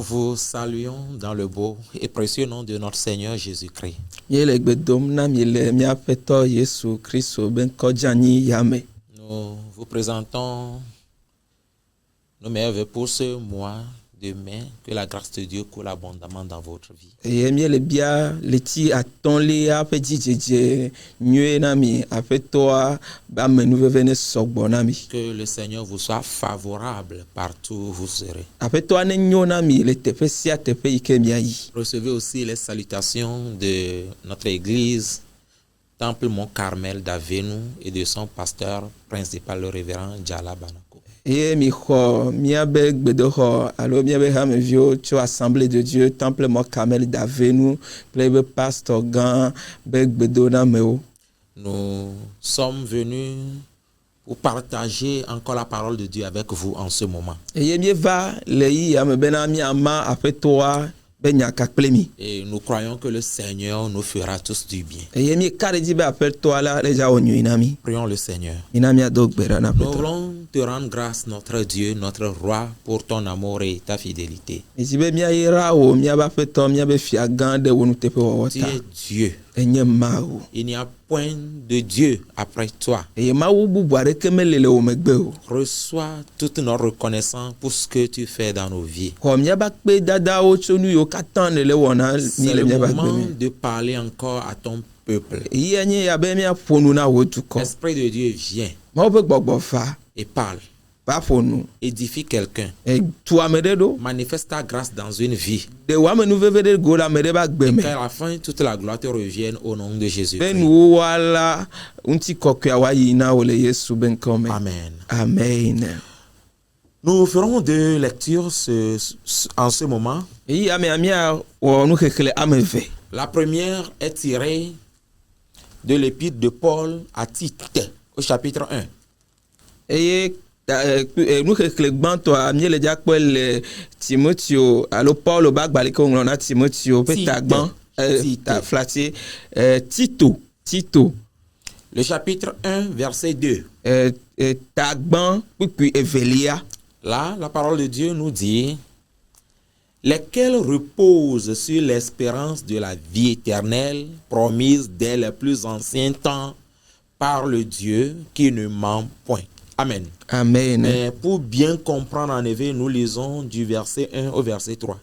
vous saluons dans le beau et précieux nom de notre Seigneur Jésus-Christ. Nous vous présentons nos meilleurs vœux pour ce mois de mai. Que la grâce de Dieu coule abondamment dans votre vie. Que le Seigneur vous soit favorable partout où vous serez. Recevez aussi les salutations de notre église Temple Mont Carmel d'Avenu et de son pasteur principal, le révérend Djala Banako. Assemblée de Dieu, Temple Mont Carmel d'Avenu, pasteur Gan, nous sommes venus pour partager encore la parole de Dieu avec vous en ce moment. Et nous croyons que le Seigneur nous fera tous du bien. Prions le Seigneur. Nous voulons te rendre grâce, notre Dieu, notre roi, pour ton amour et ta fidélité. Tu es Dieu. Il n'y a point de Dieu après toi. Reçois toute notre reconnaissance pour ce que tu fais dans nos vies. C'est le moment de parler encore à ton peuple. L'Esprit de Dieu vient et parle. Édifie quelqu'un. Manifeste ta grâce dans une vie. Et qu'à la fin, toute la gloire te revienne au nom de Jésus. Amen. Amen. Nous ferons deux lectures en ce moment. La première est tirée de l'épître de Paul à Tite, au chapitre 1. Nous Tito. Le chapitre 1, verset 2. Là, la parole de Dieu nous dit: lesquels reposent sur l'espérance de la vie éternelle promise dès les plus anciens temps par le Dieu qui ne ment point. Amen. Amen. Mais pour bien comprendre, en effet, nous lisons du verset 1 au verset 3.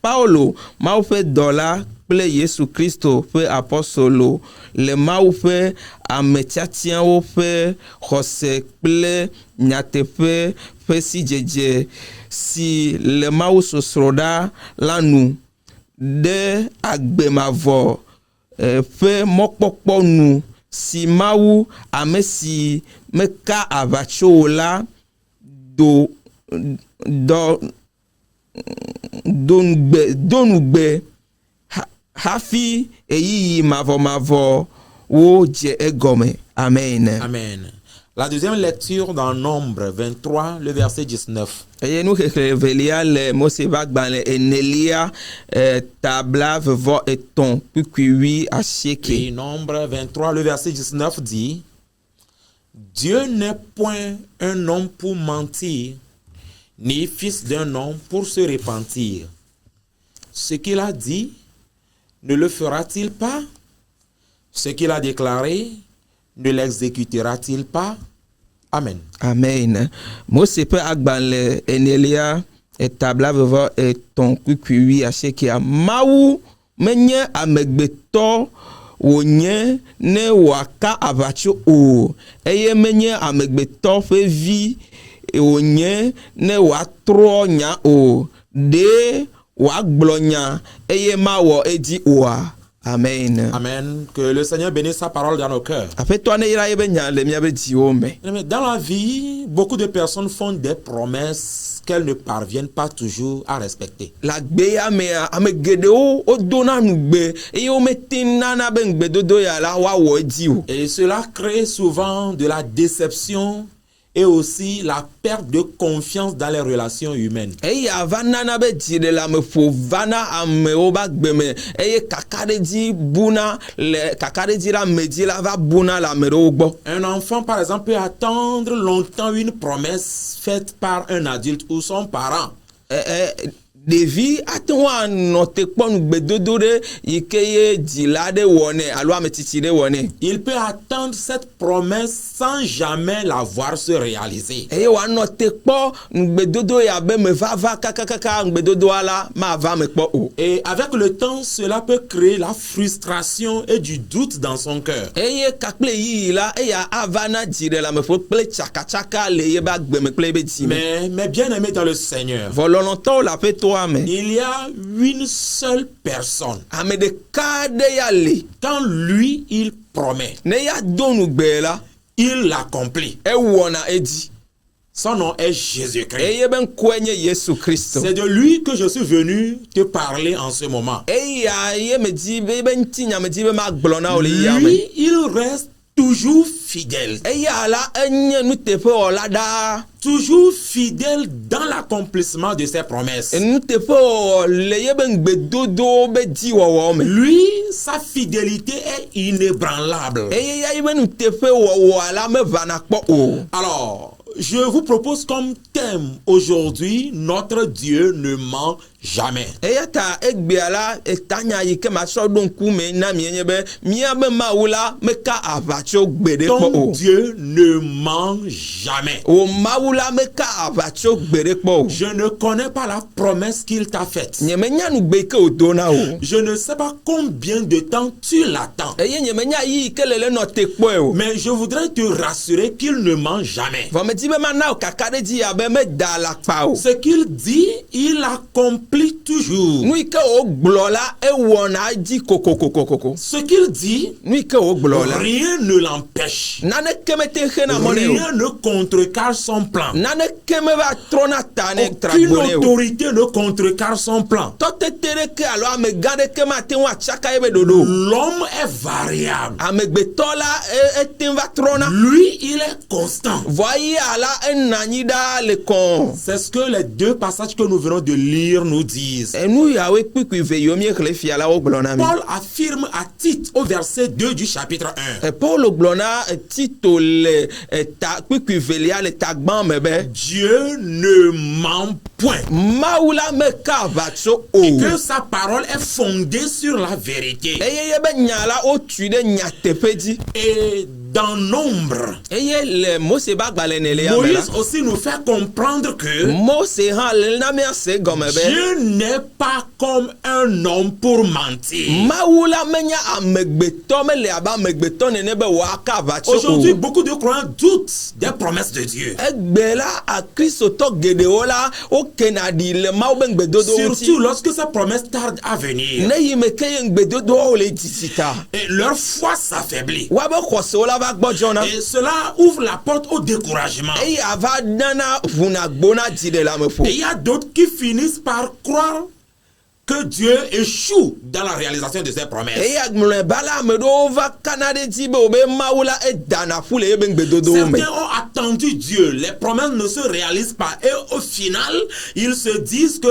Paulo, mau fait dollar, ple Yesu Christo, fait apostolo, le mau fait ametiatien au fait, jose, ple, nyate fait si jeje, si le mau sosroda, lanu, de agbemavo, fait mokpokpo nu, si mau amesi, meka avacho la, donugbe hafi eyi mavo wo je egome. Amen. Amen. La deuxième lecture dans Nombre 23, le verset 19. Et nous revelia le Mose bagban enelia tabla vo eton puis et Nombre 23, le verset 19 dit: Dieu n'est point un homme pour mentir, ni fils d'un homme pour se repentir. Ce qu'il a dit, ne le fera-t-il pas? Ce qu'il a déclaré, ne l'exécutera-t-il pas? Amen. Amen. Mose peut agbanle enelia etabla vevo eton kui ashekia mawu menye amegbeto wonye ne waka avacho o eye menye amegbeto fe vi wonye ne watro nya o de wa gblonya eye mawo edi oa. Amen. Amen. Que le Seigneur bénisse sa parole dans nos cœurs. Dans la vie, beaucoup de personnes font des promesses qu'elles ne parviennent pas toujours à respecter. Et cela crée souvent de la déception et aussi la perte de confiance dans les relations humaines. Eya va nana be dzile la me ƒo vana amewo ba gbeme eye kakaɖedzi buna le kakaɖedzi la medzi la va buna le ame ɖewo gbɔ. Un enfant, par exemple, peut attendre longtemps une promesse faite par un adulte ou son parent. Ɖevi ate ŋu anɔ te kpɔ nugbedodo ɖe yi ke ye dzila ɖe wɔ nɛ alo ametsitsi ɖe wɔ nɛ. Il peut attendre cette promesse sans jamais la voir se réaliser. Eye wòanɔ te kpɔ nugbedodo ya be me va va kakakaka nugbedodoa la mava me kpɔ o. Et avec le temps, cela peut créer la frustration et du doute dans son cœur. Eye kakple yiyi la eya ava na dziɖeleameƒo kple tsakatsaka le ye be agbeme kple ebe dzi me. Mais bien aimé dans le Seigneur, Vɔ lɔlɔ̃tɔwo le aƒetoa me. il y a une seule personne. Ame ɖeka ɖe ya le. Quand lui, il promet, Ne ya do nugbe la, il l'accomplit. ewɔna edzi. Son nom est Jésus-Christ. Eye be ŋkɔe nye Yesu Kristo. C'est de lui que je suis venu te parler en ce moment. Eya ye medzi be ebe ŋutinya medzi be magblɔ na wo le yia me. Lui, il reste toujours fidèle. Eya la enye nuteƒewɔla ɖaa. Toujours fidèle dans l'accomplissement de ses promesses. Nuteƒewɔwɔ le ye be ŋgbedodo be dziwɔwɔ me. Lui, sa fidélité est inébranlable. Eye ya ye be nuteƒewɔwɔa la mevana kpɔ o. Alors, je vous propose comme thème aujourd'hui, notre Dieu ne ment jamais. Eya ta egbea la etanya yi ke matsɔ ɖo ŋkume na mi nye be míabe Mawu la meka aʋatso gbeɖe kpɔ Ton o. Dieu ne ment jamais. O Mawu la meka aʋatso gbeɖe kpɔ o. Je ne connais pas la promesse qu'il t'a faite. Nyemenya nugbe yi ke wòdo na o. Je ne sais pas combien de temps tu l'attends. Eye nyemenya yi ke le nɔ te kpɔe o. Mais je voudrais te rassurer qu'il ne ment jamais. Vɔ medi be mana o kakaɖedzi abe meda alakpa o. Ce qu'il dit, il accomplit toujours. Nu yi ke wògblɔ la ewɔna edzi kokokokokoko. Ce qu'il dit, Nu yi ke wògblɔ la rien ne l'empêche. naneke mete xena mɔ nɛ o. Rien ne contrecarre son plan. Naneke meva trɔna ta ne Aucune tragbo nɛ o. autorité ne contrecarre son plan. Tɔtete ɖeke alo amegã ɖeke mate ŋu atsaka ebe ɖoɖo. L'homme est variable. Amegbetɔ la ete va trɔna. Lui, il est constant. Vɔ ya la ena anyi ɖaa le kɔn. C'est ce que les deux passages que nous venons de lire nous disent. Enu yawoe kpikpi ve yiwo míexlẽ fia la wogblɔ na mi. Paul affirme à Tite au verset 2 du chapitre 1. Paulo gblɔ na Tito le ta kpikpi velia le tagbã me be Dieu ne ment point. Mawu la meka aʋatso o. Que sa parole est fondée sur la vérité. Eye ye be nya la wotui ɖe nyateƒe dzi. Et dans Nombre, Eye le Mose ba agbalẽ nelia me la. Moïse aussi nous fait comprendre que Mose hã le na míase gɔme be Dieu n'est pas comme un homme pour mentir. Mawu la menya amegbetɔ mele abe amegbetɔ nene be wòaka aʋatso Aujourd'hui, o. beaucoup de croyants doutent des promesses de Dieu. Egbe la akristotɔ geɖewo la wokena ɖi le Mawu be ŋgbedodo Surtout ŋuti. lorsque ces promesses tardent à venir. Ne yi me ke ye ŋgbedodoawo le dzidzi ta. Et leur foi s'affaiblit. Woabe xɔsewo la va gbɔdzɔna. Et cela ouvre la porte au découragement. Eye ava nana ʋuna gbona dziɖeleameƒo. Et il y a d'autres qui finissent par croire que Dieu échoue dans la réalisation de ses promesses. Eye agblɔeba la ame ɖewo va kana ɖe dzi be wobe Mawu la edana ƒu le yebe ŋgbedodowo me. Certains ont attendu Dieu, les promesses ne se réalisent pas et au final, ils se disent que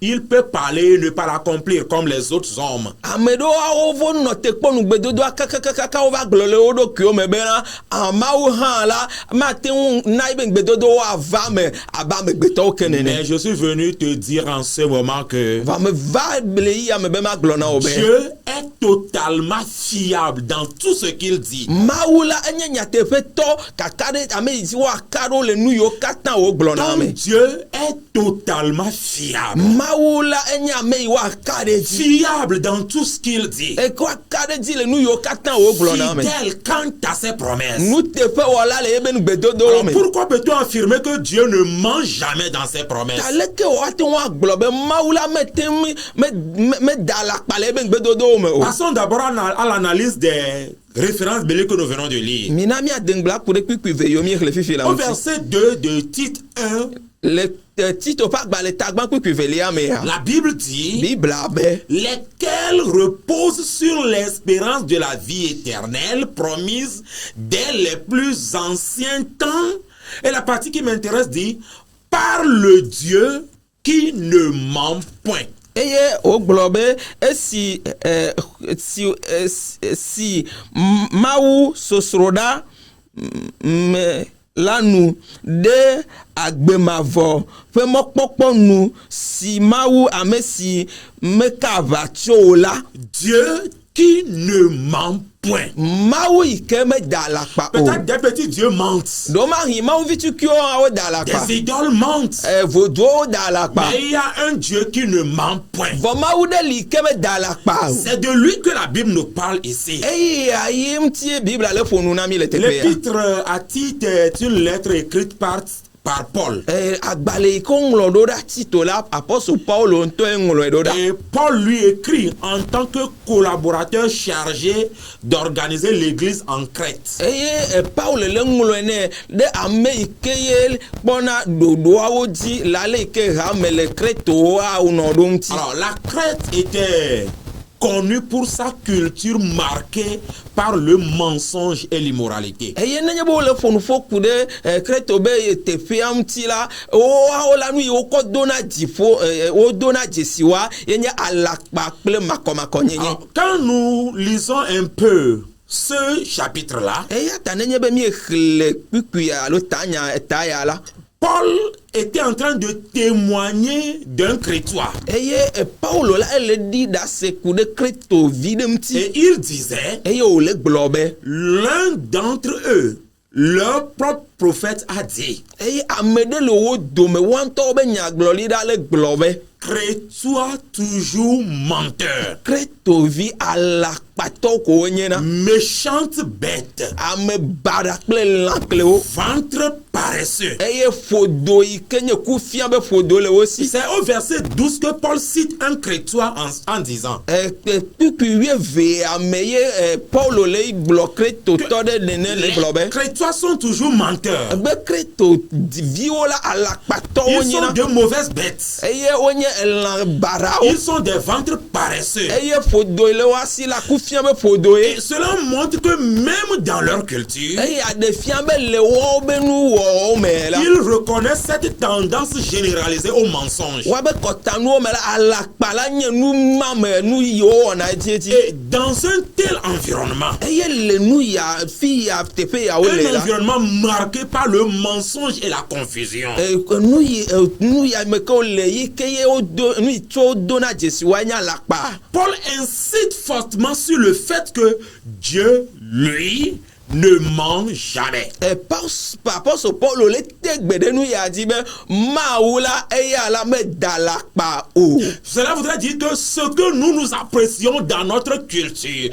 il peut parler et ne pas l'accomplir comme les autres hommes. Ame ɖewo vo nɔ te kpɔ nugbedodoa kakakaka wova gblɔ le wo ɖokuiwo me bena Mawu hã la mate ŋu na be ŋgbedodowo ava me abe amegbetɔwo ke nene. Mais je suis venu te dire en ce moment que Va me va le yi ame be magblɔ na wo be Dieu est totalement fiable dans tout ce qu'il dit. Mawu la enye nyateƒetɔ kaka ɖe ame yi dzi woaka ɖo le nu yiwo katã wogblɔ na Ton ame. Dieu est totalement fiable. Mawu la enye ame yi woaka ɖe dzi. Fiable dans tout ce qu'il dit. Eko aka ɖe dzi le nu yiwo katã wogblɔ na ame. Fidèle quant à ses promesses. Nuteƒewɔla le yebe ŋgbedodowo Alors, me. pourquoi peut-on affirmer que Dieu ne ment jamais dans ses promesses? Ta leke woate ŋu agblɔ be Mawu la mete ŋu meda alakpa le yebe ŋgbedodowo me o. Passons d'abord à l'analyse des références bibliques que nous venons de lire. Mina miade ŋgbla ku ɖe kpikpi ve yiwo míexlẽ fifi la Au ŋuti. verset 2 de Tite 1, Le Tito ƒe agbalẽ tagbã kpikpi velia mea. la Bible dit Bibla be lesquels reposent sur l'espérance de la vie éternelle promise dès les plus anciens temps Et la partie qui m'intéresse dit, par le Dieu qui ne ment point. Eye o gblɔ si Mawu sosroɖa me la nu ɖe agbemavɔ ƒe mɔkpɔkpɔ nu si Mawu ame si meka aʋatso o la. Dieu qui ne ment point. Mawu yi ke me da alakpa o. Peut-être des petits dieux mentent. Domahi Mawu vitukio awo da alakpa. Des idoles mentent. Voduwo da alakpa. Mais il y a un Dieu qui ne ment point. Vɔ Mawu ɖe li ke me da alakpa o. C'est de lui que la Bible nous parle ici. Eye ayi ŋutie Biblia le ƒo nu na mi le teƒe ya. L'épître à Tite est une lettre écrite par Paul. Agbalẽ yi ke ŋlɔ ɖo ɖa Tito la apôtre Paulo ŋutɔe ŋlɔe ɖo ɖa. Et Paul lui écrit en tant que collaborateur chargé d'organiser l'église en Crète. Eye Paulo le ŋlɔe nɛ ɖe ame yi ke ye kpɔna ɖoɖoawo dzi la le yi ke hame le Kretowoa nɔ ɖo ŋuti. Alors la Crète était connue pour sa culture marquée par le mensonge et l'immoralité. Eye nenye be wole ƒonufo ku ɖe Kreto be teƒea ŋuti la, woawo la nu yi wokɔ dona dziƒo, wodona dzesiwoa ye nye alakpa kple makɔmakɔnyenye. Quand nous lisons un peu ce chapitre-là, eya ta nenye be miexle kpikpui alo taya la, Paul était en train de témoigner d'un Crétois. Eye Paulo la ele di da se ku ɖe Kretovi ɖe ŋuti. Et il disait, Eye wòle gblɔ be l'un d'entre eux, leur propre prophète a dit. Eye ame ɖe le wo dome wo ŋutɔwo be nyagblɔɖila le gblɔ be Crétois toujours menteur. Kretovi alakpatɔ ko wonye na. Méchante bête. Ame baɖa kple lãklewo. Ventre paresseux. Eye ƒodo yi ke nye kufia be ƒodo le wo si. C'est au verset 12 que Paul cite un Crétois en disant. Kpikpui 8 ame ye Paulo le gblɔ Kretotɔ ɖe nene le gblɔ be. Crétois sont toujours menteurs. Be Kretoviwo la alakpatɔwo Ils nye sont na. de mauvaises bêtes. Eye wonye elã baɖawo. Ils sont des ventres paresseux. Eye ƒodo le wa si la kufia be ƒodo ye. Et cela montre que même dans leur culture, Eye aɖefia be le wo be nu wɔwɔ me la. ils reconnaissent cette tendance généralisée au mensonge. Wa be kɔtanuwo me la alakpa la nye nu ma me nu yiwo wɔna edzi. Et dans un tel environnement, Eye le nu ya fi ya teƒe ya wo le un la. environnement marqué par le mensonge et la confusion, Nu ya me ke wo le yi ke ye wo do nu yi tso dona dzesiwoa nye alakpa. Paul incite fortement sur le fait que Dieu, lui, ne ment jamais. Apôtre Paulo le te gbe ɖe nu ya dzi be Mawu la eya la me da alakpa o. Cela voudrait dire que ce que nous apprécions dans notre culture,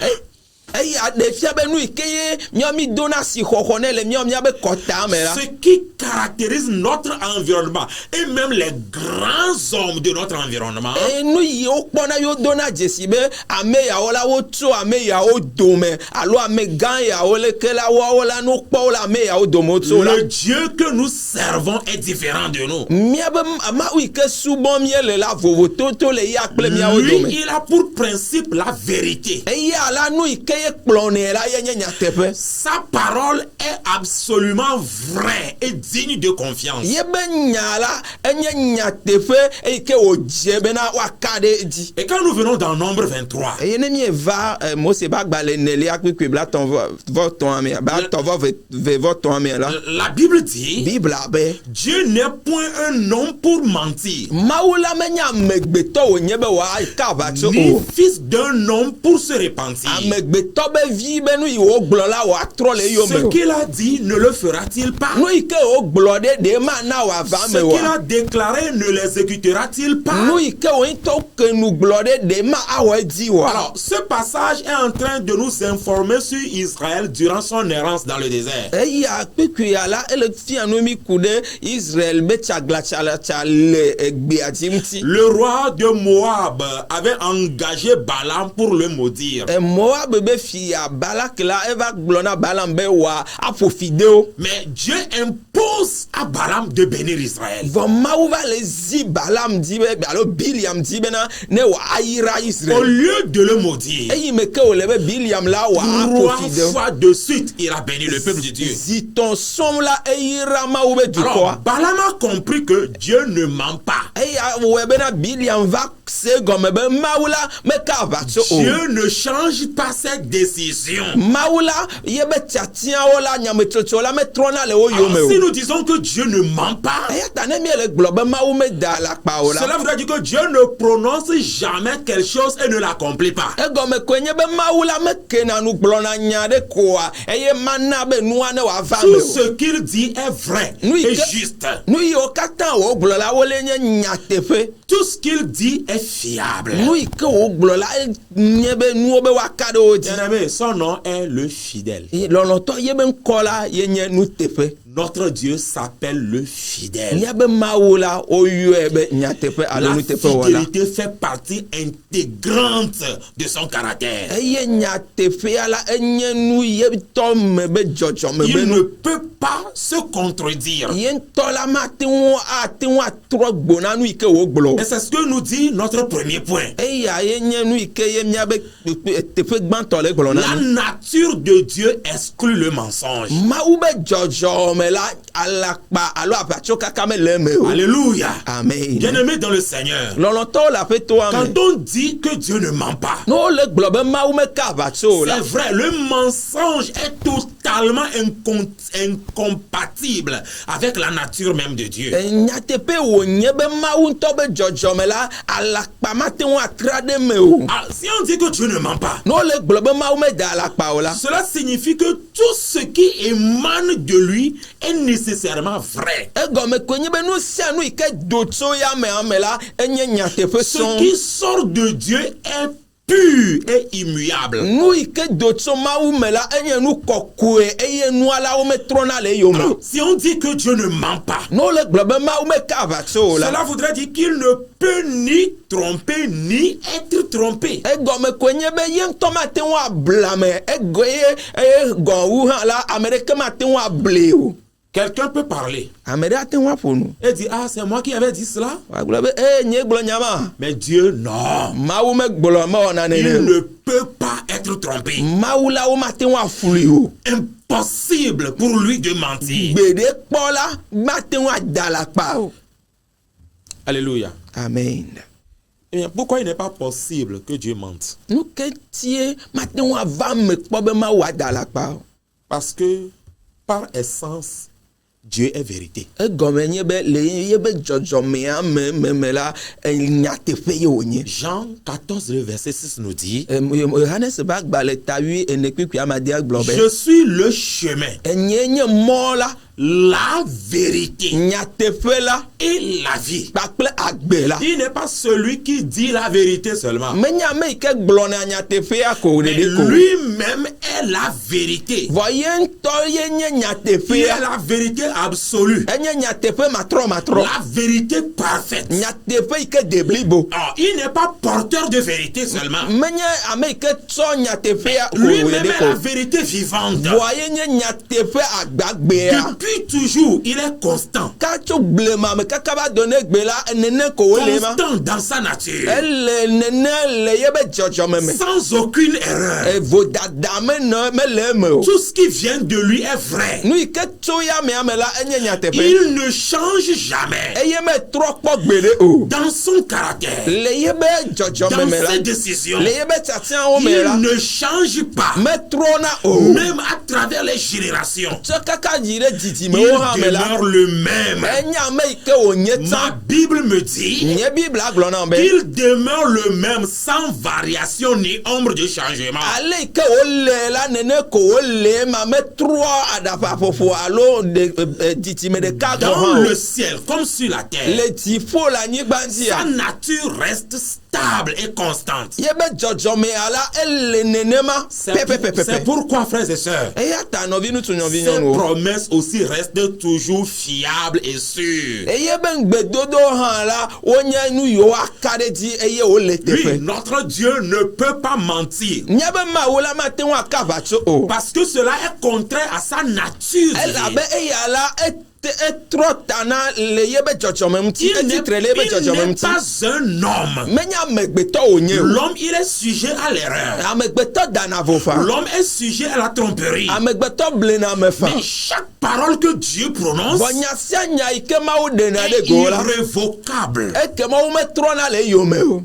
Eya ɖefia be nu yi ke ye mi dona si xɔxɔ ne le mia be kɔta me la. ce qui caractérise notre environnement et même les grands hommes de notre environnement, Nu yi wo kpɔna yo dona dzesi be ame yawo la wo tso ame yawo dome alo ame gã yawo le ke la woawo la no kpɔ la ame yawo dome wo tso la. le Dieu que nous servons est différent de nous. Mia be Mawu yi ke subɔ mie le la vovototo le ya kple miawo dome. Lui, il a pour principe la vérité. Eya la nu yi ke ye kplɔnɛ la ye nye nyateƒe. Sa parole est absolument vraie et digne de confiance. Ye be nya la enye nyateƒe eyi ke wo dze bena woaka ɖe edzi. Et quand nous venons dans Nombre 23, Eye ne mieva Mose ba agbalẽ nelia kpikpui bla vɔ tɔ̃a mea ba tɔ vɔ tɔ̃a mea la. la Bible dit, Bibla be Dieu n'est point un homme pour mentir, Mawu la menye amegbetɔ wònye be wòaka aʋatso ni o. fils d'un homme pour se repentir. Amegbetɔ be vi be nu yi wògblɔ la wòatrɔ le eyome Ce o. qu'il a dit ne le fera-t-il pas? Nu yi ke wògblɔ ɖe ɖe mana wòava Ce me qu'il wa. a déclaré ne l'exécutera-t-il pas? Nu yi ke wo ŋutɔ ke nu gblɔ ɖe ɖe ma awɔ edzi wa. Alors, ce passage est en train de nous informer sur Israël durant son errance dans le désert. Eya kpikpui ya la ele fia nu mi ku ɖe Israel be tsaglatsalatsa le egbea dzi ŋuti. Le roi de Moab avait engagé Balaam pour le maudire. Moab be be fia Balak la eva glona Balaam be wa apo fideo. Mais Dieu impose à Balaam de bénir Israël. Von Maou va les zi Balaam di be alo Biliam di be na ne wa ayira Au Israël. lieu de le maudire, Eyi me ke o lebe Biliam la wa apo 3 fideo. fois de suite, il a béni le peuple de Dieu. Zi ton som la eyira Maou be du Alors, quoi. Balaam a compris que Dieu ne ment pas. Eyi webe na Biliam va se gomme be Maou la me ka va so o. Dieu ne change pas ses décisions. Maou la yebe tiatia o la nyame tsotso la me trona le o yo me Alors, o. si nous disons que Dieu ne ment pas, Eya tane mi ele glo be Maou me da la pa o la. cela voudrait dire que Dieu ne prononce jamais quelque chose et ne l'accomplit pas. Egome kwenye be Maou la me kena nu glo na nyade koa. Eye mana be nua ne wa va me Tout o. ce qu'il dit est vrai Nous, et il- juste. Nu yo katan o glo la o le nye nyatefe. Tout ce qu'il dit est fiable. Nu ike o glo la nye be nu o be wakade o di. Bien-aimé, son nom est le fidèle. Lɔlɔ tɔ ye be ŋkɔ la ye nye nu teƒe. Notre Dieu s'appelle le fidèle. Nye be Mawu la o yɔe be nyateƒe alo La nu teƒe wɔla. fidélité fait partie intégrante de son caractère. Eye nyateƒea la enye nu ye tɔ me be dzɔdzɔme be Il ne nu. peut pas se contredire. Ye ŋutɔ la ate ŋu atrɔ gbona nu yi ke wo gblɔ. Et c'est ce que nous dit notre premier point. Eya ye nye nu yi ke ye mia be teƒe gbãtɔ le gblɔ na La nu. nature de Dieu exclut le mensonge. Mawu be dzɔdzɔme la alakpa alo aʋatso kaka me le eme o. Alléluia. Amen. Bien-aimé dans le Seigneur, Lɔlɔtɔwo le aƒetoa me. quand on dit que Dieu ne ment pas, No le gblɔ be Mawu me ka aʋatso o la. c'est vrai, le mensonge est totalement incompatible avec la nature même de Dieu. Nyateƒe wònye be Mawu ŋutɔ be dzɔdzɔme la alakpa mate ŋu atra ɖe me o. Ah, si on dit que Dieu ne ment pas, No le gblɔ be Mawu me da alakpa o la. cela signifie que tout ce qui émane de lui est nécessairement vrai. Egɔme koe nye be nu sia nu yi ke do tso yamea me la enye nyateƒe Ce sɔŋ. qui sort de Dieu est pur et immuable. Nu yi ke do tso Mawu me la enye nu kɔkɔe eye nua la wo metrɔna le eyome. Alors, si on dit que Dieu ne ment pas, No le gblɔ be Mawu me ka aʋatso o la. cela voudrait dire qu'il ne peut ni tromper ni être trompé. Egɔme koe nye be ye ŋutɔ mate ŋu ablame eye gɔnwu hã la ame ɖeke mate ŋu able o. Quelqu'un peut parler Ame ɖe ate ŋu aƒo nu. et dire, ah, c'est moi qui avais dit cela. Wagblɔ be nye gblɔ nyama. Mais Dieu, non. Mawu megblɔ mewɔ nane Il ne. ne peut pas être trompé. Mawu la wo mate ŋu afuli o. Impossible pour lui de mentir. Gbede kpɔ la mate ŋu ada alakpa o. Alléluia. Amen. Eh bien, pourquoi il n'est pas possible que Dieu mente? Nu ke tie mate ŋu ava me kpɔ be Mawu ada alakpa o. Parce que, par essence, Dieu est vérité. Egɔme nye be le ye be dzɔdzɔmea me la nyateƒe ye wònye. Jean 14, le verset 6 nous dit, Yohanes be agbalẽ tawi ene kpikpi amadia gblɔ be. je suis le chemin, Enye nye mɔ la. la vérité Nyateƒe la. et la vie. Kpakple agbe la. Il n'est pas celui qui dit la vérité seulement. Menye ame yi ke gblɔna nyateƒea ko Mais ɖeɖe ko. lui-même est la vérité. Vɔ ye ŋutɔ ye nye Il est nyateƒea. la vérité absolue. Enye nyateƒe matrɔ. La vérité parfaite. Nyateƒe yi ke de blibo. Alors, il n'est pas porteur de vérité seulement. Menye ame yi ke tsɔ nyateƒea ko Lui-même ɖeɖe est la ko. vérité vivante. Vɔ ye nye nyateƒe agbagbea. Depuis toujours, il est constant. Katso gblema me kaka va do ne gbe la nene ko wo le ma. Constant dans sa nature. Ele nene le ye be dzɔdzɔme me. Sans aucune erreur. Vodada mele eme o. Tout ce qui vient de lui est vrai. Nu yi ke tso yamea me la enye nyateƒe. Il ne change jamais. Eye metrɔ kpɔ gbeɖe o. Dans son caractère, Le ye be dzɔdzɔme dans me la. ses décisions, Le ye be tiatiawo me la. il ne change pas. Metrɔna o. Même à travers les générations, Tso kaka yi ɖe il dzidzimewo hã me la. demeure le même. Enye ame yi ke wònye Ma tsã. Bible me dit Nye Biblia gblɔ na be. qu'il demeure le même sans variation ni ombre de changement. Ale yi ke wòle la nene ko wòle ma metrɔ aɖaƒaƒoƒo alo dzidzime ɖeka gɔ Dans hã le o. ciel comme sur la terre, Le dziƒo le anyigba dzia. sa nature reste stable et constante. Yebe dzɔdzɔme ala ele nenema C'est pɛpɛpɛpɛ. pourquoi, frères et sœurs, Eya ta nɔvi ŋutsu nɔvi ces nyɔnuwo. promesses aussi restent toujours fiables et sûres. Eye be ŋgbedodo hã la wonye nu yiwo aka ɖe dzi eye wole Oui, teƒe. notre Dieu ne peut pas mentir. Nye be Mawu la mate ŋu aka aʋatso o. Parce que cela est contraire à sa nature. Elabe eya la etrɔ ta na le yebe dzɔdzɔme ŋuti. Il n'est Etitre le yebe dzɔdzɔme ŋuti. pas un homme. Menye amegbetɔ wònye o. L'homme, il est sujet à l'erreur. Amegbetɔ dana vofa. L'homme est sujet à la tromperie. Amegbetɔ blena mefa. Mais chaque parole que Dieu prononce Bɔn nya sia nya yi ke Mawu ɖena est ɖe go la. irrévocable. Eke Mawu metrɔna le eyome o.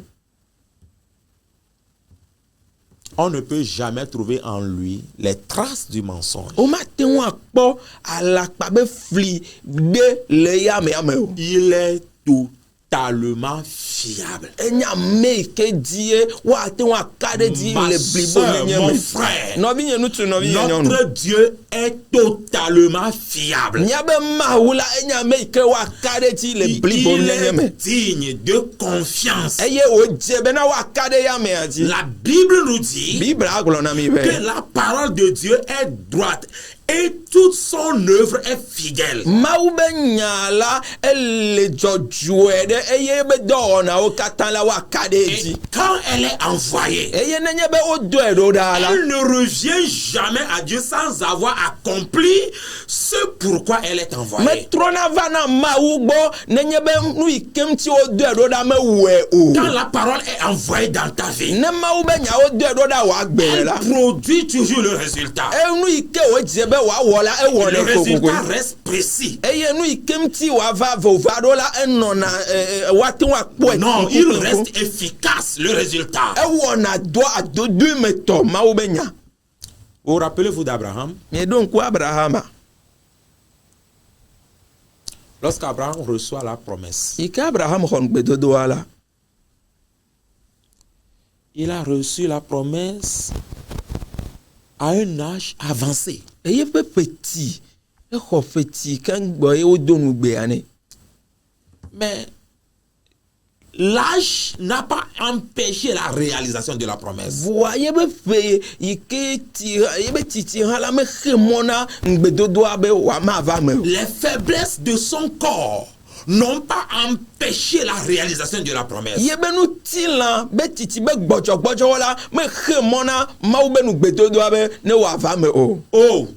On ne peut jamais trouver en lui les traces du mensonge. Womate ŋu akpɔ alakpa be fli ɖe le yameame o. Il est totalement fiable. Enye ame yi ke die woate ŋu aka ɖe dzi Ma le blibo sœur, nenye mon me. frère, Nɔvi nye ŋutsu nɔvi nye nyɔnu. notre Dieu est totalement fiable. Miabe Mawu la enye ame yi ke woaka ɖe dzi le blibo Il nenye me. est digne de confiance. Eye wòdze bena woaka ɖe yamea dzi. La Bible nous dit Bibla gblɔ na mi be. que la parole de Dieu est droite et toute son œuvre est fidèle. Mawu be nya la ele dzɔdzɔe ɖe eye be dɔwɔnawo katã la woaka ɖe Et dzi. quand elle est envoyée, Eye nenye be wodɔe ɖo ɖa la. elle ne revient jamais à Dieu sans avoir accompli ce pourquoi elle est envoyée. Metrɔna va na Mawu gbɔ nenye be nu yi ke ŋuti wodɔe ɖo ɖa mewɔe o. Quand la parole est envoyée dans ta vie, Ne Mawu be nya wodɔe ɖo ɖa wòa gbe elle la. produit toujours le résultat. Enu yi ke wòdze be wòawɔ la Le ewɔnɛ résultat kokoko. reste précis. Eye nu yi ke ŋuti wòava vova ɖo la enɔna woate ŋu akpɔe. Non, il reste efficace, le résultat. Ewɔna do adodoe me tɔ Mawu be nya. Vous rappelez-vous d'Abraham? Mieɖo ŋku Abrahama. Lorsqu'Abraham reçoit la promesse, Yi ke Abraham xɔ ŋugbedodoa la. il a reçu la promesse à un âge avancé. Eye ƒe feti exɔ feti ke ŋgbɔ ye wodo nugbea nɛ. Mais l'âge n'a pas empêché la réalisation de la promesse. Voa yebe fe yi ke yebe titi hã la mexe mɔ na ŋugbedodoa be wòamava me o. Les faiblesses de son corps n'ont pas empêché la réalisation de la promesse. Yebe nu tilã be titi be gbɔdzɔgbɔdzɔwɔ la mexe mɔ na Mawu be ŋugbedodoa be ne wòava me o. Oh,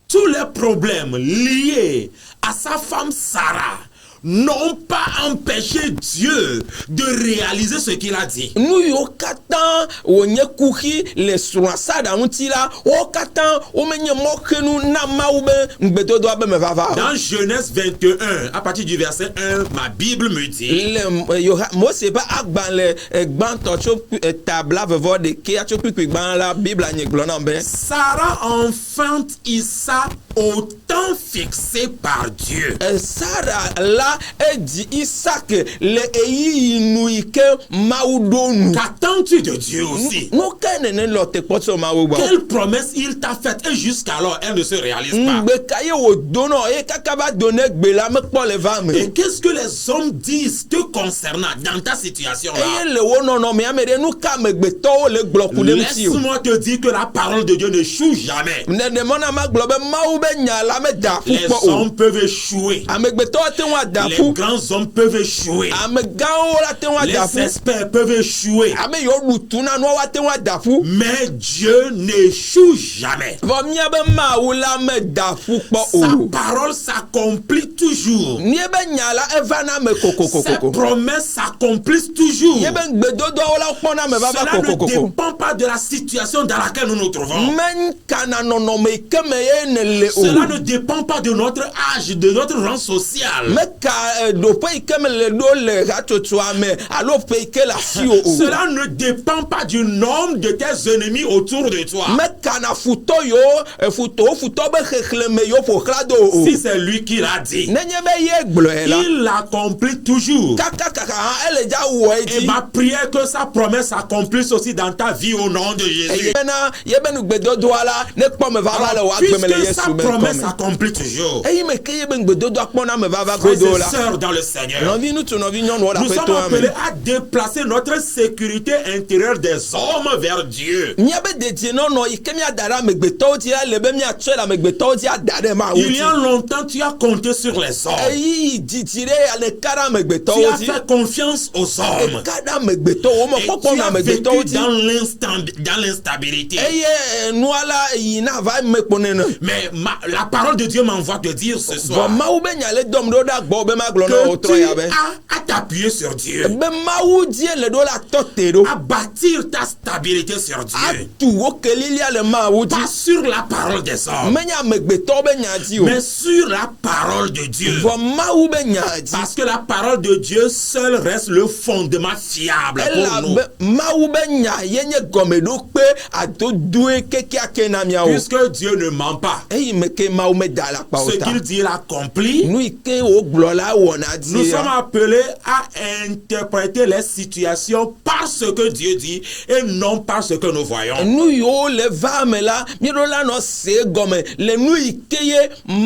tous les problèmes liés à sa femme Sarah n'ont pas empêché Dieu de réaliser ce qu'il a dit. Nu yiwo katã wònye kuxi le srɔ̃a Sara ŋuti la, wo katã womenye mɔxenu na Mawu be ŋugbedodoa be mevava o. Dans Genèse 21, à partir du verset 1, ma Bible me dit Le Mose ƒe agbalẽ gbãtɔ tso tabla vevɔ ɖekea tso kpikpi gbã la Bibla nye gblɔ nam be. Sarah enfante Isaac au temps fixé par Dieu. Sara la edzi Isaac le eyiyi nu yi ke Mawu ɖo nu. Qu'attends-tu de Dieu aussi? Nu ke nene lɔ te kpɔtɔ Mawu gbɔ. Quelle promesse il t'a faite et jusqu'alors elle ne se réalise pas? Ŋgbe ka ye wòdo nɔ eye kaka va do ne gbe la mekpɔ le va me. Et qu'est-ce que les hommes disent te concernant dans ta situation là? Eye le wo nɔnɔmea me ɖe nu ka amegbetɔwo le gblɔ ku ɖe ŋuti o. Laisse-moi te dire que la parole de Dieu n'échoue jamais. Nenema ma gblɔ be Mawu be nya la meda fu Les kpɔ o. hommes peuvent échouer. Amegbetɔwo te ŋu ada Les fu. grands hommes peuvent échouer. Amegãwo la te ŋu ada fu. Les experts peuvent échouer. Ame yiwo ɖu tu na nua wa te ŋu ada fu. Mais Dieu n'échoue jamais. Vɔ miabe Mawu la meda fu kpɔ Sa o. parole s'accomplit toujours. Miebe nya la eva na me Ses kokokokoko. promesses s'accomplissent toujours. Miebe ŋugbedodoawo la kpɔna me vava Cela ne kokokoko. dépend pas de la situation dans laquelle nous nous trouvons. Menkana nɔnɔme yi ke me ye ne le Cela o. ne dépend pas de notre âge, de notre rang social. Meka ɖoƒe yi ke me le ɖo le hatsotsoa me alo ƒe yi ke le asi o. Cela ne dépend pas du nombre de tes ennemis autour de toi. Mekana futɔ yiwo futɔ be xexlẽme yiwo ƒoxlã do o. Si c'est lui qui l'a dit, Nenye be ye gblɔe la. il l'accomplit toujours. Kakakaka hã ele dza wɔe Et dzi. ma prière que sa promesse s'accomplisse aussi dans ta vie au nom de Eye Jésus. bena yebe ŋugbedodoa la ne kpɔ me vava le Alors, wòa agbe me le puisque sa Yesu be promesse ŋkɔ me. s'accomplit toujours, Eye me ke yebe ŋugbedodoa kpɔna me vava frères godo et la. sœurs dans le Seigneur, Nɔvi ŋutsu nɔvi nyɔnuwo le nous sommes aƒetɔa appelés me. à déplacer notre sécurité intérieure des hommes vers Dieu. Mia be de no no ikemia dara megbeto ti ale be mia tso la megbeto ti adare ma Il y a longtemps, tu as compté sur les hommes. Eyi ditire ale kara megbeto Tu as ti fait confiance aux hommes. kada megbeto o mo Et popo tu na as megbeto vécu ti dans l'instabilité. eye nuala yi na va me ponene Mais la parole de Dieu m'envoie te dire ce soir ma u be nyale dom do da gbo be ma glo no que otro tu ya be as à t'appuyer sur Dieu, be ma u die le do la tote do à bâtir ta stabilité sur Dieu, atu o kelili ale ma u ti pas sur la parole des hommes, menya megbeto be nya ti o mais sur la parole de Dieu. ma u be nya ti Parce que la parole de Dieu seule reste le fondement fiable ela pour nous. ma u be nya yenye gome do pe ato due keke akena mia o Puisque Dieu ne ment pas. eyi me ke ma u me da la pa o Ce ta qu'il dit, il accomplit. nu ike o glo la wona Nous ti sommes appelés à interpréter les situations par ce que Dieu dit et non par ce que nous voyons. nu yo le va me la mi do la no se gome le nu ike ye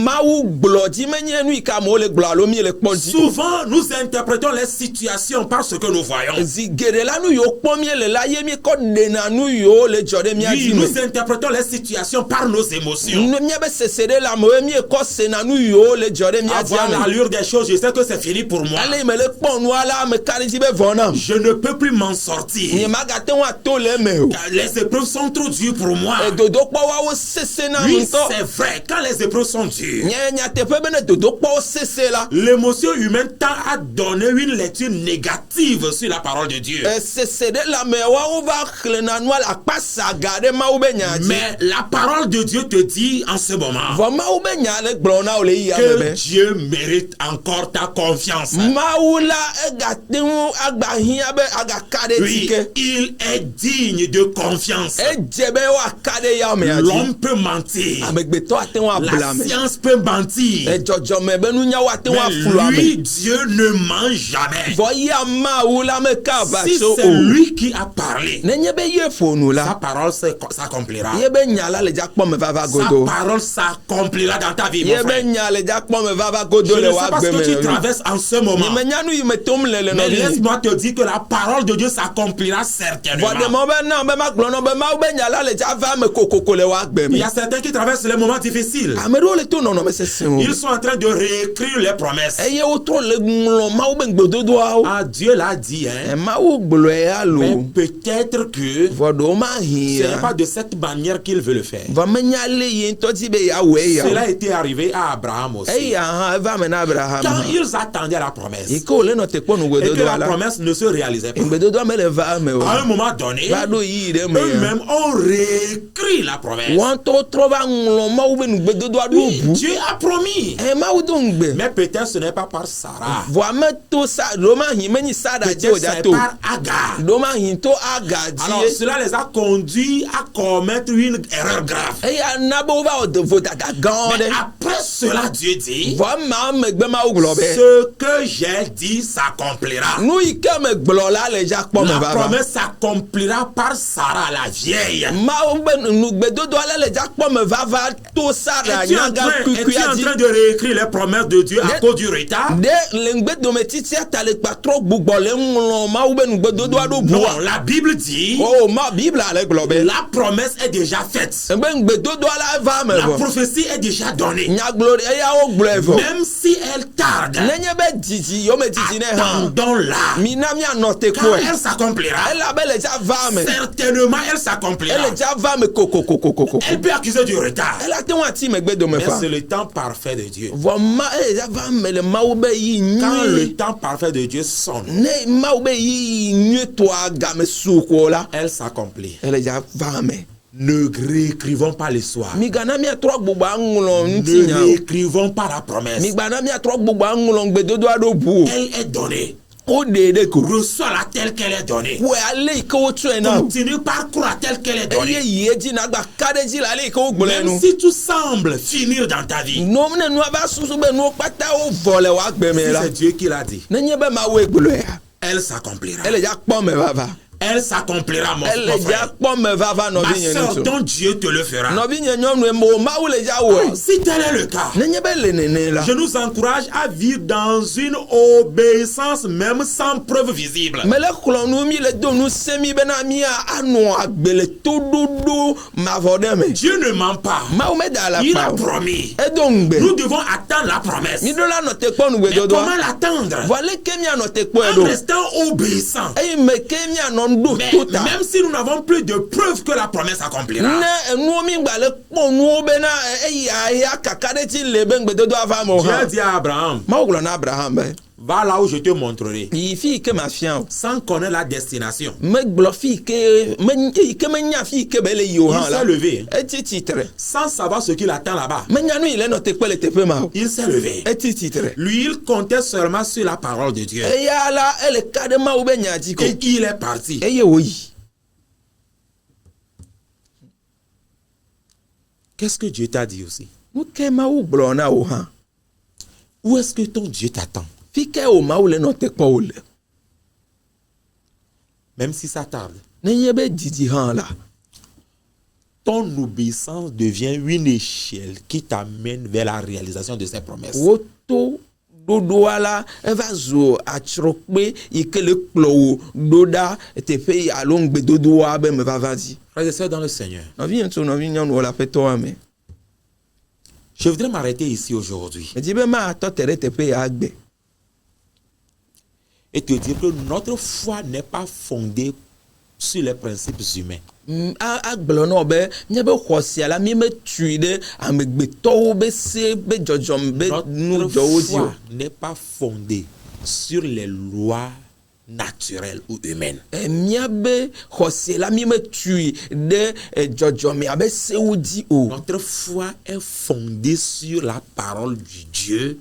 ma u glo ti menye nu ika mo le glo lo mi le pon ti Souvent, nous interprétons les situations par ce que nous voyons. zigere la nu yo pon mi le la ye mi ko de na nu yo le jode mi Oui, ati nous me interprétons les situations par nos émotions. nu mi be sesere la mo mi ko se na nu yo le jode mi ati Avoir l'allure des choses, je sais que c'est fini pour moi. ale me le pon nu ala me kari ti be vona Je ne peux plus m'en ni sortir. ma ga te wa to le me o Les épreuves sont trop dures pour moi. dodo kpɔ wa wo sese na Oui, ŋutɔ c'est vrai. Quand les épreuves sont dures, nye nyateƒe be ne dodo kpɔ wo sese la l'émotion humaine tend à donner une lecture négative sur la parole de Dieu. sese ɖe la me woawo va xlẽ na nua le akpa saga ɖe mawu be nya dzi Mais la parole de Dieu te dit en ce moment vɔ mawu be nya le gblɔm na wo le yi ame que be Dieu mérite encore ta confiance. mawu la egate ŋu agba hiã be agaka ɖe Oui, tike il est digne de confiance. edze be woaka ɖe yamea dzi L'homme peut mentir. amegbetɔ ate ŋu abla La me science peut mentir. dzɔdzɔme be nunyawo ate ŋu aflu Mais ame lui, Dieu ne ment jamais. vɔ ya mawu la meka va Si tso c'est o lui qui a parlé, nenye be ye ƒo nu sa la parole s'accomplira. ye be nya la le dzakpɔ me vava Sa godo parole s'accomplira dans ta vie, mon ye be frère. nya le dzakpɔ me vava Je godo ne le sais pas ce woagbe que tu me traverses en ce moment. nyemenya nu yi me tom le Mais nɔvi laisse-moi te dire que la parole de Dieu s'accomplira certainement. vɔɖemɔ be na be magblɔ nɔ be mawu be nya la le dza va me kokoko le woagbe Il me y a certains qui traversent les moments difficiles. ame ɖewo le to nɔnɔme sesẽwo Ils sont en train de réécrire les promesses. eye wotrɔ le ŋlɔ mawu be ŋgbedodoawo Ah, Dieu l'a dit, hein. mawu gblɔe Mais alo peut-être que vɔɖewo ce n'est mahia pas de cette manière qu'il veut le faire. vɔ menya le ye ŋutɔ dzi be yeawɔe Cela ya était arrivé à Abraham aussi. eya hã eva me na abraham Quand hã ils attendaient la promesse yi ke wòle nɔ te kpɔ nu et que gbedodoa la la promesse ne se réalisait pas, ŋgbedodoa mele va me o à un moment donné, va ɖo yiyi ɖe me ya eux-mêmes ont réécrit la promesse. wɔntɔwo trɔ va ŋlɔ mawu be nugbedodoa ɖo Oui, bu Dieu a promis. mawu do ŋgbe Mais peut-être ce n'est pas par Sarah. vɔ ame to sa ɖo mahi menyi Sara dzi Peut-être o dza c'est to par Agar. ɖo mahi to Aga Alors dzi cela les a conduits à commettre une erreur grave. eya na be wova wɔ devo dada gã Mais ɖe après cela, Dieu dit, vɔ ma megbe mawu gblɔ be ce que j'ai dit s'accomplira. nu yi ke me gblɔ la le dza kpɔ me La vava promesse s'accomplira par Sarah la vieille. mawu be nugbedodoa la le dza kpɔ me vava to Sara Es-tu en nyaga train kuikuia dzi de réécrire les promesses de Dieu à cause du retard? ɖe le ŋgbedome titia ta le kpatrɔ gbugbɔ le ŋlɔ mawu be nugbedodoa ɖo Non, bua la Bible dit, o ma bibla le gblɔ be la promesse est déjà faite. be ŋgbedodoa la va me La vɔ prophétie est déjà donnée. nyagblɔ eyawo gblɔe vɔ Même si elle tarde, nenye be dzidzi yome dzidzi ne hã attendons-la. mina mianɔ te Quand kpɔe elle s'accomplira, elabe le dza va me certainement elle s'accomplira. ele dza va me kokokokoko Elle peut accuser du retard. ela te ŋu ati megbedome Mais fa c'est le temps parfait de Dieu. vɔ ma ele dza va me le mawu be yi Quand nyui le temps parfait de Dieu sonne, ne mawu be yi nyui toa game su ko la elle s'accomplit. ele dza va me Ne réécrivons pas l'histoire. migana miatrɔ gbogbo aŋlɔ Ne ŋutinya o réécrivons pas la promesse. migbana miatrɔ gbogbo aŋlɔ ŋgbedodoa ɖo bu o Elle est donnée. o de ɖe ko Reçois-la telle qu'elle est donnée. wɔ ale yi ke wotsɔe na o Continue par croire telle qu'elle est eye donnée. yi edzi na gba ka ɖe dzi le ale yi ke wogblɔe nu Même si tout semble finir dans ta vie, nom ne nua va susu be nuwo kpata wo vɔ le woagbe si me la c'est Dieu qui l'a dit, nenye be mawoe gblɔea elle s'accomplira. ele dza kpɔ me vava elle s'accomplira, mon elle est déjà frère. comme va Ma nobi soeur, nyenu ton Dieu te le fera. nobi nyenu mo ma wule ja wo Si tel est le cas, nenye be le nene la je nous encourage à vivre dans une obéissance même sans preuve visible. mele klonu mi le do nu semi bena mi anu agbele tododo ma vodeme Dieu ne ment pas. ma me da la Il a pa promis. edongbe Nous devons attendre la promesse. mi do la no te kponu Mais gbedodo comment l'attendre? voilà ke mi ano te kpo En edo restant obéissant. e me ke mi ano ndo Mais tota même si nous n'avons plus de preuves que la promesse accomplira, ne enu mi gbale kpo nu bena ya kakade ti le ben gbedodo ava mo Dieu ha dit à Abraham, ma oglo na Abraham be va là où je te montrerai, yi fi ke ma fian sans connaître la destination. me gblɔ fi ke me nya fi ke be le yi o Il hã s'est la levé, eti titre sans savoir ce qu'il attend là-bas. me nya nu yi le nɔ te kpe le teƒe ma o Il s'est levé. eti titre Lui, il comptait seulement sur la parole de Dieu. eya la ele ka ɖe mawu be nya dzi ko Et il est parti. eye wo yi Qu'est-ce que Dieu t'a dit aussi? nu ke mawu gblɔ na wo hã Où est-ce que ton Dieu t'attend? fi ke o mawu le nɔ te kpɔ wo le Même si ça tarde. nenye be didi hã la Ton obéissance devient une échelle qui t'amène vers la réalisation de ses promesses. wo to ɖoɖoa la eva zu atsrɔkpe yi ke le kplɔ wo ɖo ɖa teƒe yi alo ŋgbedodoa be me vava dzi Frères et sœurs dans le Seigneur, nɔvi ŋutsu nɔvi nyɔnuwo le aƒetɔa me je voudrais m'arrêter ici aujourd'hui edzi be matɔ te ɖe teƒe ya gbe et te dire que notre foi n'est pas fondée sur les principes humains. agblɔ na wo be míabe xɔsia la mi metui ɖe amegbetɔwo be se be dzɔdzɔm be Notre nudɔwo dzi o foi n'est pas fondée sur les lois naturelles ou humaines. míabe xɔsia la mi metui ɖe dzɔdzɔme abe sewo dzi o Notre foi est fondée sur la parole du Dieu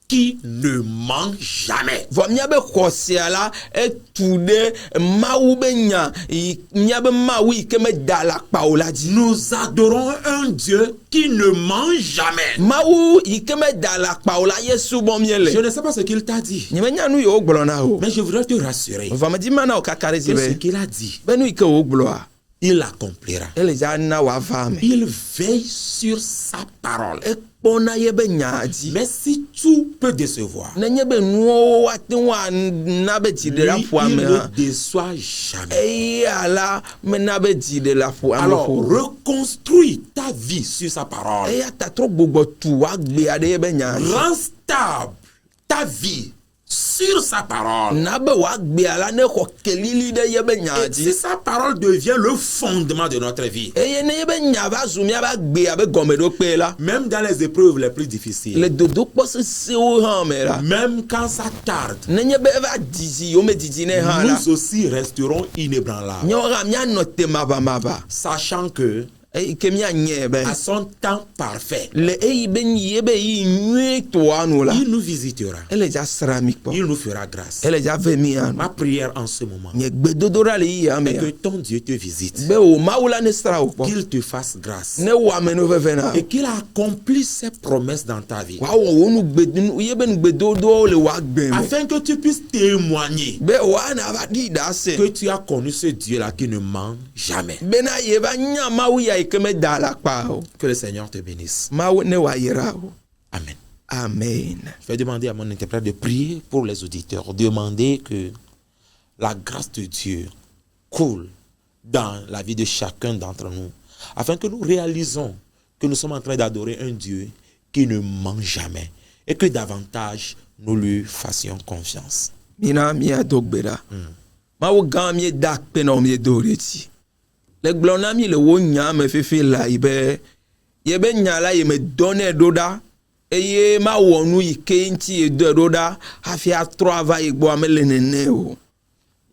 qui ne ment jamais. vɔ míabe xɔsia la etu ɖe mawu be nya yi míabe mawu yi ke meda alakpa o la dzi Nous adorons un Dieu qui ne ment jamais. mawu yi ke meda alakpa o la ye subɔ Je míele ne sais pas ce qu'il t'a dit, nyemenya nu yi wo gblɔ na o mais je voudrais te rassurer vɔmedzi ma na wo kaka ɖe zi que ce be qu'il a dit, be nu yi ke wo gblɔa il l'accomplira. ele dza na wòava ame Il veille sur sa parole. ekpɔna ye be nya dzi Mais si tout peut décevoir, nenye be nuwo ate ŋu ana be dzi ɖe la lui, ƒo il ame ne hã déçoit jamais. eya la mena be dzi ɖe la ƒo ame Alors, ƒo reconstruis ta vie sur sa parole. eya ta trɔ gbogbɔ tu woagbea ɖe ye be nya dzi Rends stable ta vie sur sa parole. na be woagbea la ne xɔ kelili ɖe ye be nya Et si dzi sa parole devient le fondement de notre vie, eye ne ye be nya va zu míabe agbea be gɔmeɖokpe la même dans les épreuves les plus difficiles, le dodokpɔ sesewo hã me la même quand ça tarde, nenye be eva didi yewo me didi ne hã la nous aussi resterons inébranlables, míawo hã míanɔ te mavamava sachant que eyi ke míanyɛ be à son temps parfait, le eyi be ye be yi nyuitɔa nu la il nous visitera, ele dza sra mi kpɔ il nous fera grâce. ele dza ve mi anu Ma prière en ce moment nye gbedodoɖa le yi ya me est que ya ton Dieu te visite, be wo mawu la ne sra wo kpɔ qu'il te fasse grâce ne wɔ amenuveve na et qu'il accomplisse ses promesses dans ta vie, wòawɔ wo nu gbedo ye be nu gbedodowo le wo agbe me afin que tu puisses témoigner be wòana va ɖi ɖa se que tu as connu ce Dieu-là qui ne ment jamais. bena ye va nya mawu ya yi ke me da alakpa o Que le Seigneur te bénisse. mawu ne wòayra o Amen. amen Je vais demander à mon interprète de prier pour les auditeurs. Demander que la grâce de Dieu coule dans la vie de chacun d'entre nous. Afin que nous réalisons que nous sommes en train d'adorer un Dieu qui ne ment jamais. Et que davantage nous lui fassions confiance. mina míado gbe ɖa mawu gã míeda akpe na wo míedo ɖe dzi le gblɔ na mí le wo nya me fifi la yi be ye be nya la ye me dɔnɛ ɖo ɖa eye mawɔ nu yi ke ŋuti ye dɔe ɖo ɖa hafi atrɔ ava yi gbɔ ame le nene o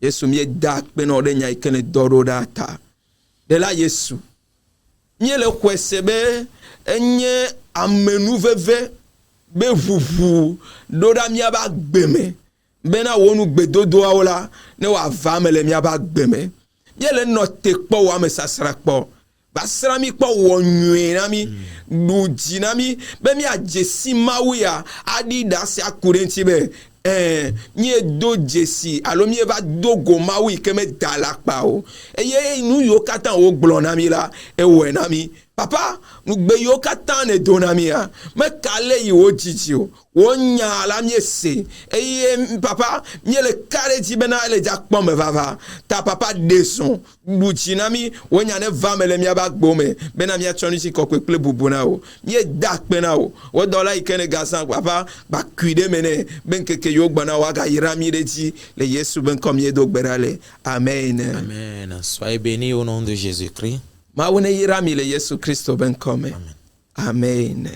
yesu míeda akpe na wo ɖe nya yi ke ne dɔ ɖo ɖa ta ɖe la yesu míele xɔe se be enye amenuveve be ʋuʋu ɖo ɖa míabe agbe me bena wo nu gbedodoawo la ne wòava me le míabe agbe me míele nɔ te kpɔ wò ame sasra kpɔ va sra mí kpɔ wɔ nyuie na mí ɖu dzi na mí be míadze si mawu ya aɖi ɖa si aku ɖe ŋuti be mie do jesi alo mie va do goma wi keme dalakpa o eye nu yo katan o gblona mi la e we na mi papa gbe yo katan ne do na mi a me kale yi o jiji o wo nya la mie se eye papa mie le kare ti bena le jakpon me vava ta papa deson buchi na mi wo nya ne va me le mia ba gbome bena mia choni si kokwe ple bubuna o mie dak pena o wo dola ikene gasan papa ba kuide mene ben keke yo gbana wa ga irami de ti le Yesu ben comme yedo gberale amen Amen. Soyez bénis au nom de Jésus-Christ. ma wona irami le Yesu Christo ben comme amen